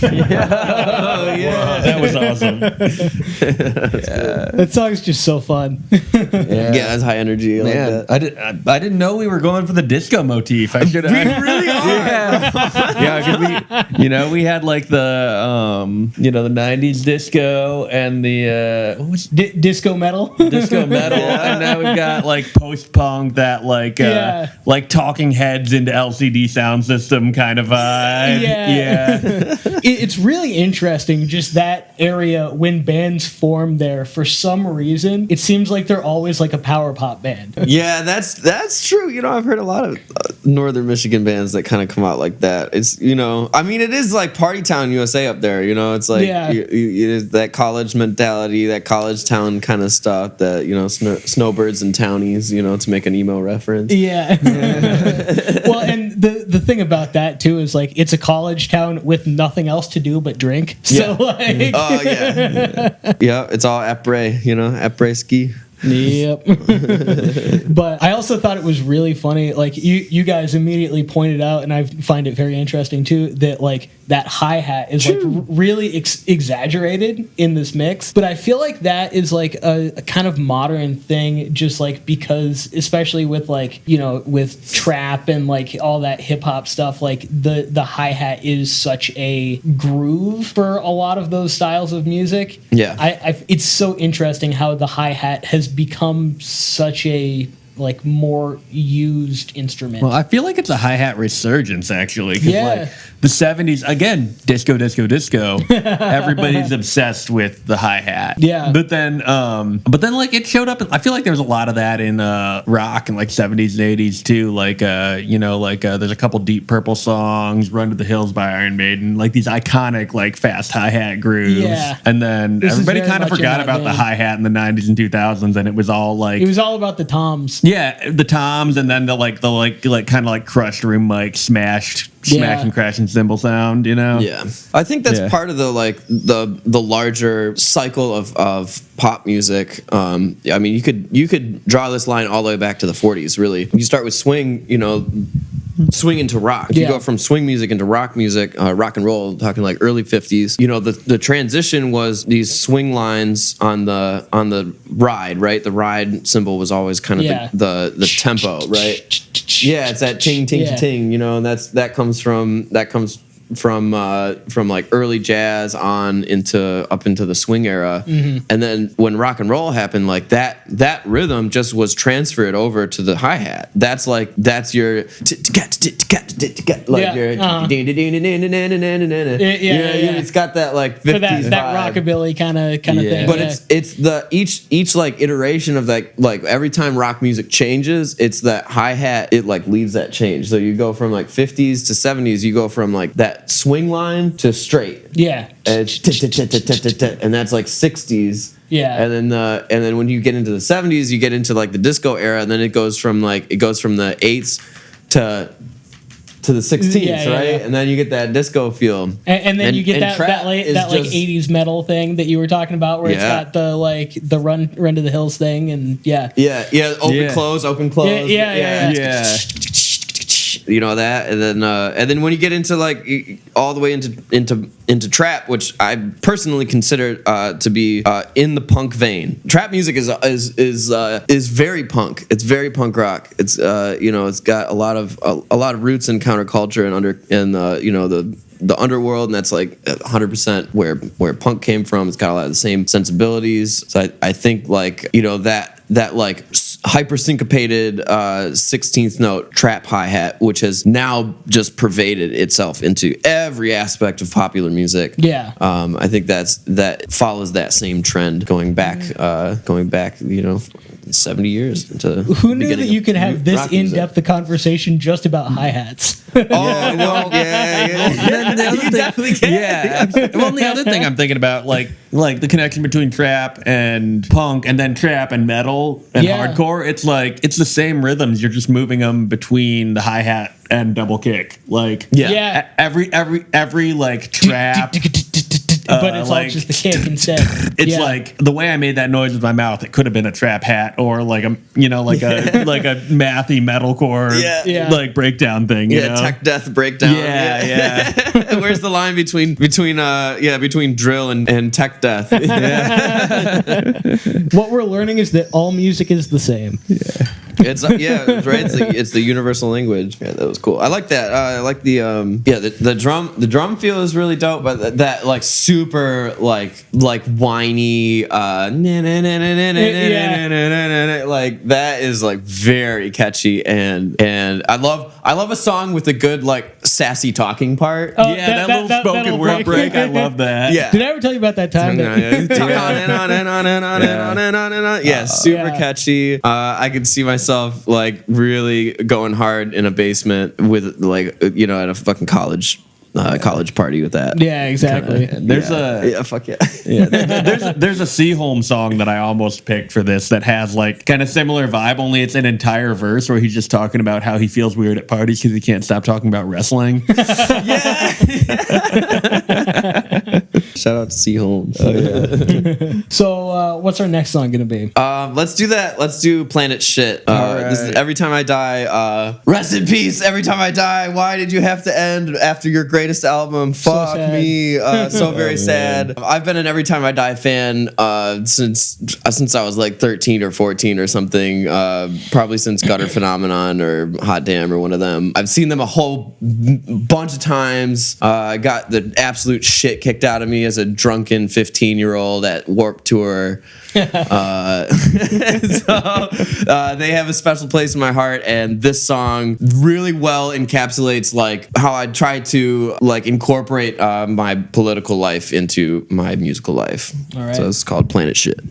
Oh, yeah. That was awesome. That song's just so fun. Yeah, it's high energy. Like Man, that. I didn't know we were going for the disco motif. I should. We really are. Yeah, 'cause we had like the the '90s disco and the what was Disco metal. disco metal, and now we've got like post punk that like like Talking Heads into LCD sound system kind of vibe. Yeah. It's really interesting, just that area when bands form there. For some reason, it seems like they're always like a power pop band. Yeah, that's true. I've heard a lot of Northern Michigan bands that kind of come out like that. It's I mean, it is like Party Town USA up there. It's like that college mentality, that college town kind of stuff. That snowbirds and townies. To make an emo reference. Yeah. Well, and the thing about that too is like it's a college town with nothing else to do but drink. So like, oh yeah, it's all après, après ski. Yep. But I also thought it was really funny. Like you guys immediately pointed out, and I find it very interesting too, that like that hi-hat is like really exaggerated in this mix. But I feel like that is like a kind of modern thing, just like because especially with like with trap and like all that hip hop stuff, like the hi-hat is such a groove for a lot of those styles of music. Yeah. It's so interesting how the hi-hat has become such a like more used instrument. Well, I feel like it's a hi-hat resurgence actually. 'Cause like the 70s, again, disco. Everybody's obsessed with the hi-hat. Yeah. But then like it showed up. I feel like there was a lot of that in rock in like 70s and 80s too. Like there's a couple Deep Purple songs, Run to the Hills by Iron Maiden, like these iconic like fast hi-hat grooves. Yeah. And then everybody kind of forgot about the hi-hat in the 90s and 2000s, and it was all about the toms. Yeah, the toms, and then the kind of like crushed room mic smash and crashing cymbal sound, Yeah, I think that's part of the like the larger cycle of pop music. I mean, you could draw this line all the way back to the 40s. Really, you start with swing, swing into rock. You go from swing music into rock music, rock and roll, talking like early 50s. The transition was these swing lines on the ride, right? The ride cymbal was always kind of the tempo, right? Yeah, it's that ting ting ting, and that comes from like early jazz on up into the swing era. And then when rock and roll happened, like that rhythm just was transferred over to the hi-hat. That's your like your it's got that like 50s that rockabilly kind of thing. But it's the each like iteration of that, like every time rock music changes, it's that hi-hat, it like leads that change. So you go from like 50s to 70s, you go from like that swing line to straight. Yeah. And that's like 60s. Yeah. And then when you get into the 70s, you get into like the disco era, and then it goes from the 8s to the 16th, right? And then you get that disco feel. And then you get that like 80s metal thing that you were talking about, where it's got the run to the hills thing, and open close. Yeah. That, and then when you get into like all the way into trap, which I personally consider to be in the punk vein. Trap music is very punk. It's very punk rock. It's it's got a lot of roots in counterculture and the underworld, and that's like 100% where punk came from. It's got a lot of the same sensibilities. So I think like that like hyper syncopated 16th note trap hi-hat, which has now just pervaded itself into every aspect of popular music. Yeah. I think that follows that same trend going back 70 years into who knew that you could have this in-depth a conversation just about hi-hats. Oh no, yeah. You definitely can. Yeah. Well, the other thing I'm thinking about, like the connection between trap and punk, and then trap and metal and hardcore. It's like it's the same rhythms. You're just moving them between the hi-hat and double kick. Like every like trap but it's like, all just the kick instead. It's Yeah. like the way I made that noise with my mouth. It could have been a trap hat or like a like a like a mathy metalcore Yeah. like breakdown thing. You know? tech death breakdown. Yeah. Where's the line between drill and tech death? What we're learning is that all music is the same. It's right. It's the universal language. Yeah, that was cool. I like that. I like the drum. The drum feel is really dope, but that like super like whiny like that is like very catchy and I love a song with a good like sassy talking part. Oh, Yeah, that little spoken word break. I love that. Yeah. Did I ever tell you about that time? Talk on and on and on and on and on and on and on. Yeah, super Yeah. catchy. I could see myself like really going hard in a basement with like at a fucking college party with that. Yeah, exactly. There's Fuck yeah. there's a Seaholm song that I almost picked for this that has like kind of similar vibe, only it's an entire verse where he's just talking about how he feels weird at parties because he can't stop talking about wrestling. Shout out to Seaholm. So, what's our next song gonna be? Let's do that. Let's do Planet Shit. This is Every Time I Die. Rest in peace. Every Time I Die. Why did you have to end after your greatest album? Fuck sad. me. So very sad. I've been an Every Time I Die fan since I was like 13 or 14 or something. Probably since Gutter Phenomenon or Hot Damn or one of them. I've seen them a whole bunch of times. I got the absolute shit kicked out of me as a drunken 15-year-old at Warped Tour. They have a special place in my heart, and this song really well encapsulates like how I try to like incorporate my political life into my musical life. All right. So it's called Planet Shit.